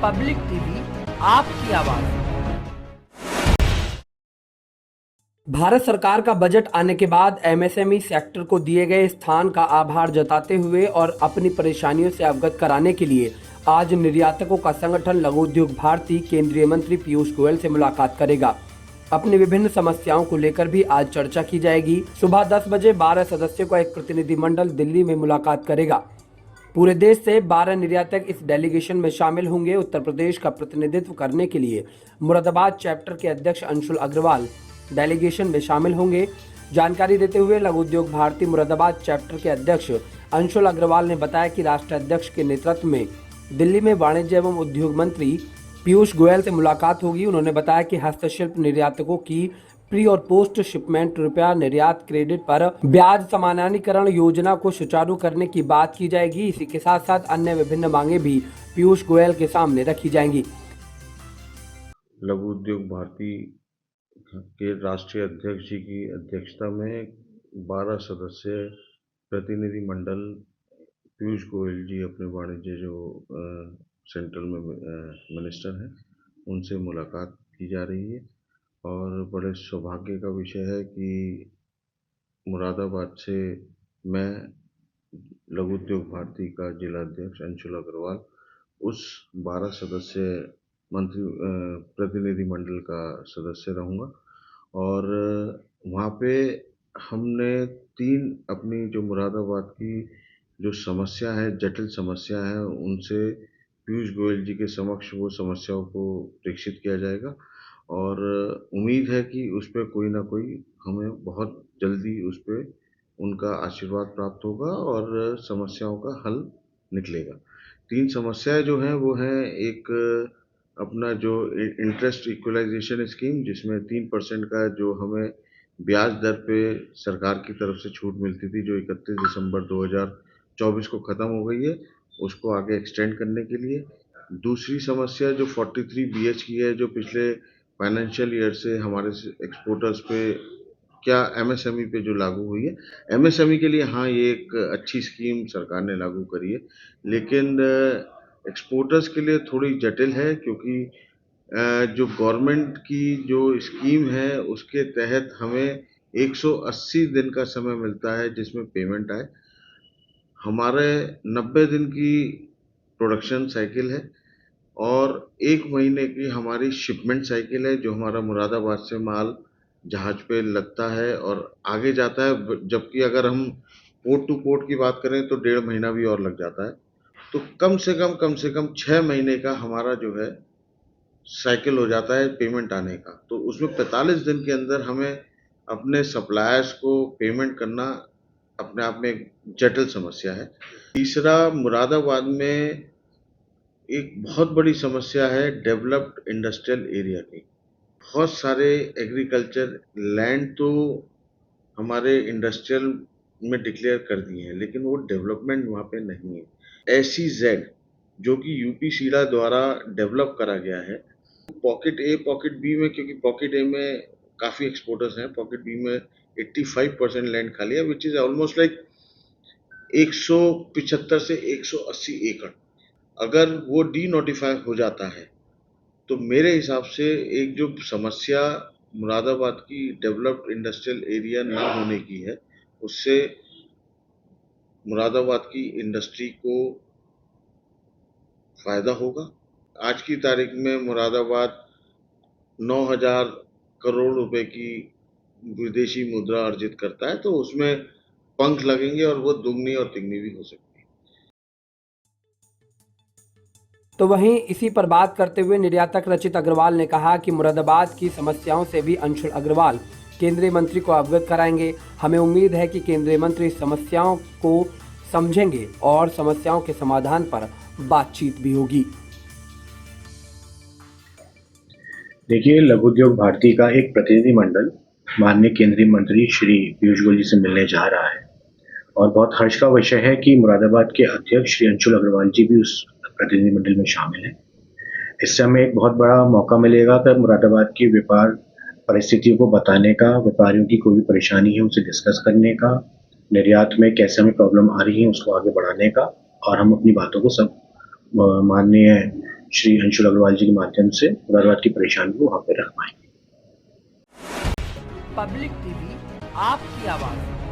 Public TV, आपकी आवाज। भारत सरकार का बजट आने के बाद एमएसएमई सेक्टर को दिए गए स्थान का आभार जताते हुए और अपनी परेशानियों से अवगत कराने के लिए आज निर्यातकों का संगठन लघु उद्योग भारती केंद्रीय मंत्री पीयूष गोयल से मुलाकात करेगा। अपनी विभिन्न समस्याओं को लेकर भी आज चर्चा की जाएगी। सुबह 10 बजे 12 सदस्यों का एक प्रतिनिधिमंडल दिल्ली में मुलाकात करेगा। पूरे देश से 12 निर्यातक इस डेलीगेशन में शामिल होंगे। उत्तर प्रदेश का प्रतिनिधित्व करने के लिए मुरादाबाद चैप्टर के अध्यक्ष अंशुल अग्रवाल डेलीगेशन में शामिल होंगे। जानकारी देते हुए लघु उद्योग भारती मुरादाबाद चैप्टर के अध्यक्ष अंशुल अग्रवाल ने बताया कि राष्ट्रीय अध्यक्ष के नेतृत्व में दिल्ली में वाणिज्य एवं उद्योग मंत्री पीयूष गोयल से मुलाकात होगी। उन्होंने बताया कि हस्तशिल्प निर्यातकों की प्री और पोस्ट शिपमेंट रुपया निर्यात क्रेडिट पर ब्याज समानानीकरण योजना को सुचारू करने की बात की जाएगी। इसी के साथ साथ अन्य विभिन्न मांगे भी पीयूष गोयल के सामने रखी जाएंगी। लघु उद्योग भारती के राष्ट्रीय अध्यक्ष जी की अध्यक्षता में 12 सदस्य प्रतिनिधि मंडल पीयूष गोयल जी अपने वाणिज्य जो सेंट्रल में मिनिस्टर हैं उनसे मुलाकात की जा रही है। और बड़े सौभाग्य का विषय है कि मुरादाबाद से मैं लघु उद्योग भारती का जिला अध्यक्ष अंशुल अग्रवाल उस 12 सदस्य मंत्री प्रतिनिधि मंडल का सदस्य रहूँगा। और वहाँ पे हमने 3 अपनी जो मुरादाबाद की जो समस्या है, जटिल समस्या है, उनसे पीयूष गोयल जी के समक्ष वो समस्याओं को प्रेषित किया जाएगा। और उम्मीद है कि उस पर कोई ना कोई हमें बहुत जल्दी उस पर उनका आशीर्वाद प्राप्त होगा और समस्याओं का हल निकलेगा। 3 समस्याएं जो हैं वो हैं, एक अपना जो इंटरेस्ट इक्वलाइजेशन स्कीम जिसमें 3% का जो हमें ब्याज दर पे सरकार की तरफ से छूट मिलती थी, जो 31 दिसंबर 2024 को ख़त्म हो गई है, उसको आगे एक्सटेंड करने के लिए। दूसरी समस्या जो 43BH की है, जो पिछले फाइनेंशियल ईयर से हमारे एक्सपोर्टर्स पे क्या एमएसएमई पे जो लागू हुई है। एमएसएमई के लिए हाँ, ये एक अच्छी स्कीम सरकार ने लागू करी है, लेकिन एक्सपोर्टर्स के लिए थोड़ी जटिल है, क्योंकि जो गवर्नमेंट की जो स्कीम है उसके तहत हमें 180 दिन का समय मिलता है जिसमें पेमेंट आए। हमारे 90 दिन की प्रोडक्शन साइकिल है और 1 महीने की हमारी शिपमेंट साइकिल है, जो हमारा मुरादाबाद से माल जहाज पे लगता है और आगे जाता है। जबकि अगर हम पोर्ट टू पोर्ट की बात करें तो 1.5 महीना भी और लग जाता है। तो कम से कम 6 महीने का हमारा जो है साइकिल हो जाता है पेमेंट आने का। तो उसमें 45 दिन के अंदर हमें अपने सप्लायर्स को पेमेंट करना अपने आप में एक जटिल समस्या है। तीसरा, मुरादाबाद में एक बहुत बड़ी समस्या है डेवलप्ड इंडस्ट्रियल एरिया की। बहुत सारे एग्रीकल्चर लैंड तो हमारे इंडस्ट्रियल में डिक्लेयर कर दिए हैं, लेकिन वो डेवलपमेंट वहाँ पे नहीं है। SEZ जो कि यूपी सीडा द्वारा डेवलप करा गया है, पॉकेट ए पॉकेट बी में, क्योंकि पॉकेट ए में काफ़ी एक्सपोर्टर्स हैं, पॉकेट बी में 85% लैंड खाली है, विच इज़ ऑलमोस्ट लाइक 175 से 180 एकड़। अगर वो डी नोटिफाई हो जाता है तो मेरे हिसाब से एक जो समस्या मुरादाबाद की डेवलप्ड इंडस्ट्रियल एरिया ना होने की है, उससे मुरादाबाद की इंडस्ट्री को फ़ायदा होगा। आज की तारीख में मुरादाबाद 9,000 करोड़ रुपए की विदेशी मुद्रा अर्जित करता है, तो उसमें पंख लगेंगे और वो दुगनी और तिगनी भी हो सकती है। तो वहीं इसी पर बात करते हुए निर्यातक रचित अग्रवाल ने कहा कि मुरादाबाद की समस्याओं से भी अंशुल अग्रवाल केंद्रीय मंत्री को अवगत कराएंगे। हमें उम्मीद है कि केंद्रीय मंत्री समस्याओं को समझेंगे और समस्याओं के समाधान पर बातचीत भी होगी। देखिए, लघु उद्योग भारती का एक प्रतिनिधि मंडल माननीय केंद्रीय मंत्री श्री पीयूष गोयल जी से मिलने जा रहा है और बहुत हर्ष का विषय है कि मुरादाबाद के अध्यक्ष श्री अंशुल अग्रवाल जी भी उस प्रतिनिधि मंडल में शामिल हैं। इससे हमें एक बहुत बड़ा मौका मिलेगा कि मुरादाबाद की व्यापार परिस्थितियों को बताने का, व्यापारियों की कोई भी परेशानी है उसे डिस्कस करने का, निर्यात में कैसे हमें प्रॉब्लम आ रही है उसको आगे बढ़ाने का, और हम अपनी बातों को सब माननीय श्री अंशुल अग्रवाल जी के माध्यम से मुरादाबाद की परेशानी को वहाँ पे रख पाएंगे। पब्लिक टीवी आपकी आवाज़।